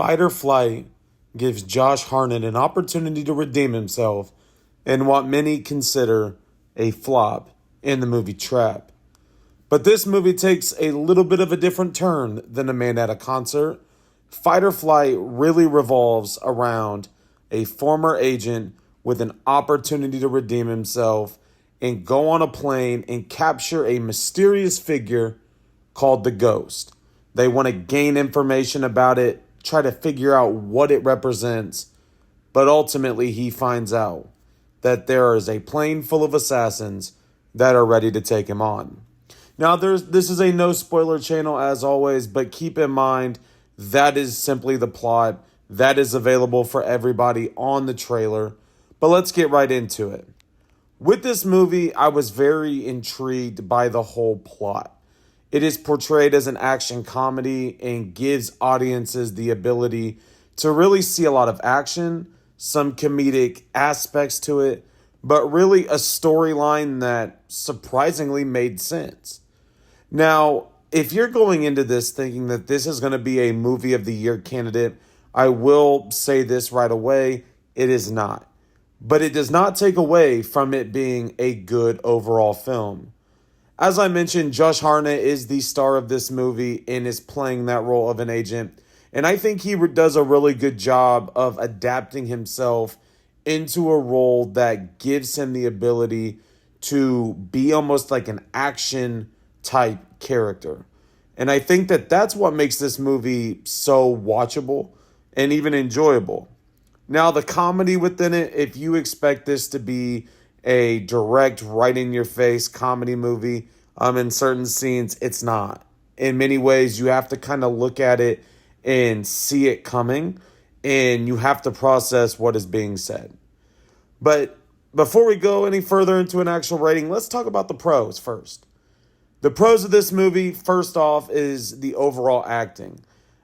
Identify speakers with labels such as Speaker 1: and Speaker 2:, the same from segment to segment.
Speaker 1: Fight or Flight gives Josh Hartnett an opportunity to redeem himself in what many consider a flop in the movie Trap. But this movie takes a little bit of a different turn than A Man at a Concert. Fight or Flight really revolves around a former agent with an opportunity to redeem himself and go on a plane and capture a mysterious figure called the Ghost. They want to gain information about it, try to figure out what it represents, but ultimately he finds out that there is a plane full of assassins that are ready to take him on. Now, this is a no spoiler channel as always, but keep in mind that is simply the plot that is available for everybody on the trailer. But let's get right into it. With this movie, I was very intrigued by the whole plot. It is portrayed as an action comedy and gives audiences the ability to really see a lot of action, some comedic aspects to it, but really a storyline that surprisingly made sense. Now, if you're going into this thinking that this is going to be a movie of the year candidate, I will say this right away, it is not. But it does not take away from it being a good overall film. As I mentioned, Josh Hartnett is the star of this movie and is playing that role of an agent. And I think he does a really good job of adapting himself into a role that gives him the ability to be almost like an action type character. And I think that that's what makes this movie so watchable and even enjoyable. Now, the comedy within it, if you expect this to be a direct, right-in-your-face comedy movie, in certain scenes, it's not. In many ways, you have to kind of look at it and see it coming, and you have to process what is being said. But before we go any further into an actual rating, let's talk about the pros first. The pros of this movie, first off, is the overall acting.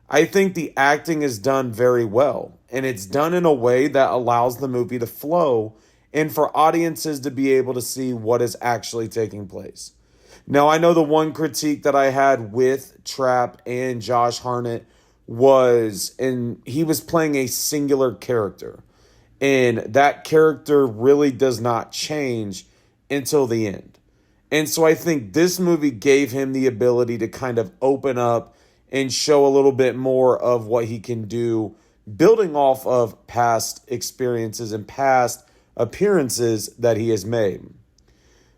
Speaker 1: I think the acting is done very well, and it's done in a way that allows the movie to flow and for audiences to be able to see what is actually taking place. Now, I know the one critique that I had with Trap and Josh Hartnett was, and he was playing a singular character, and that character really does not change until the end. And so I think this movie gave him the ability to kind of open up and show a little bit more of what he can do, building off of past experiences and past appearances that he has made.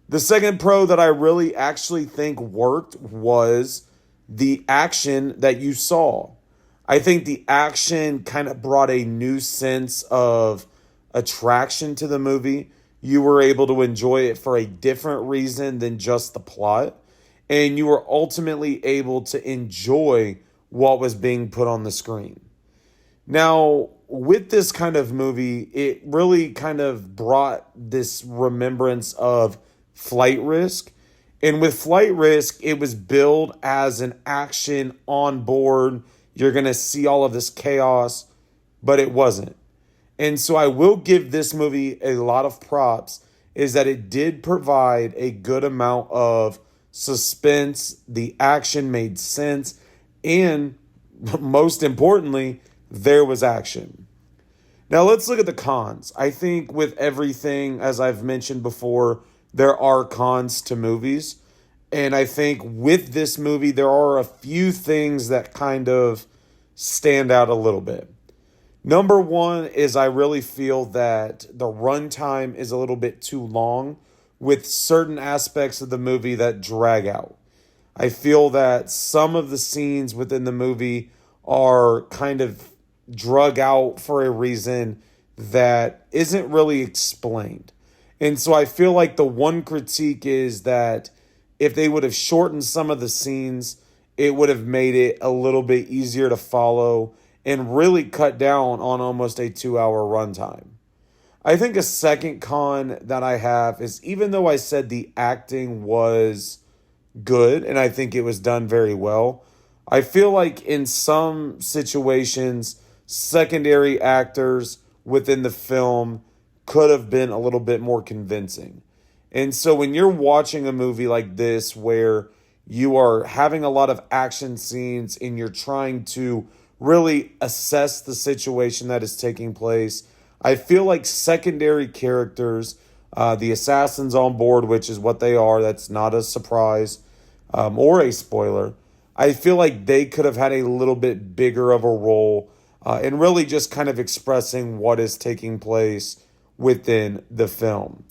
Speaker 1: The second pro that I really actually think worked was the action that you saw. I think the action kind of brought a new sense of attraction to the movie. You were able to enjoy it for a different reason than just the plot. And you were ultimately able to enjoy what was being put on the screen. Now, with this kind of movie, it really kind of brought this remembrance of Flight Risk. And with Flight Risk, it was billed as an action on board. You're going to see all of this chaos, but it wasn't. And so I will give this movie a lot of props, is that it did provide a good amount of suspense. The action made sense. And most importantly, there was action. Now let's look at the cons. I think with everything, as I've mentioned before, there are cons to movies. And I think with this movie, there are a few things that kind of stand out a little bit. Number one is I really feel that the runtime is a little bit too long with certain aspects of the movie that drag out. I feel that some of the scenes within the movie are kind of drug out for a reason that isn't really explained. And so I feel like the one critique is that if they would have shortened some of the scenes, it would have made it a little bit easier to follow and really cut down on almost a 2-hour runtime. I think a second con that I have is, even though I said the acting was good and I think it was done very well, I feel like in some situations, secondary actors within the film could have been a little bit more convincing. And so when you're watching a movie like this where you are having a lot of action scenes and you're trying to really assess the situation that is taking place. I feel like secondary characters, the assassins on board, which is what they are, that's not a surprise or a spoiler. I feel like they could have had a little bit bigger of a role in really just kind of expressing what is taking place within the film.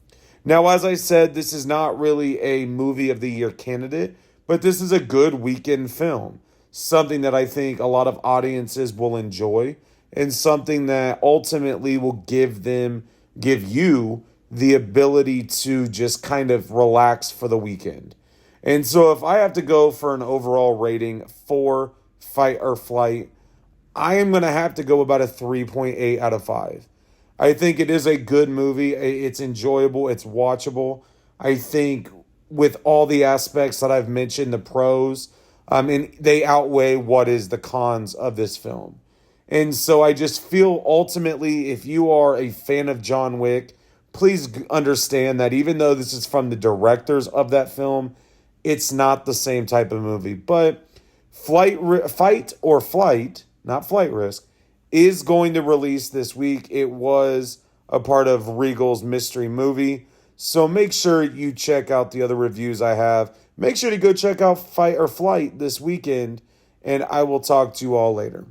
Speaker 1: Now, as I said, this is not really a movie of the year candidate, but this is a good weekend film. Something that I think a lot of audiences will enjoy, and something that ultimately will give you the ability to just kind of relax for the weekend. And so if I have to go for an overall rating for Fight or Flight, I am going to have to go about a 3.8 out of 5. I think it is a good movie. It's enjoyable. It's watchable. I think with all the aspects that I've mentioned, the pros, and they outweigh what is the cons of this film. And so I just feel ultimately, if you are a fan of John Wick, please understand that even though this is from the directors of that film, it's not the same type of movie. But Fight or Flight, not Flight Risk, is going to release this week. It was a part of Regal's mystery movie. So make sure you check out the other reviews I have. Make sure to go check out Fight or Flight this weekend, and I will talk to you all later.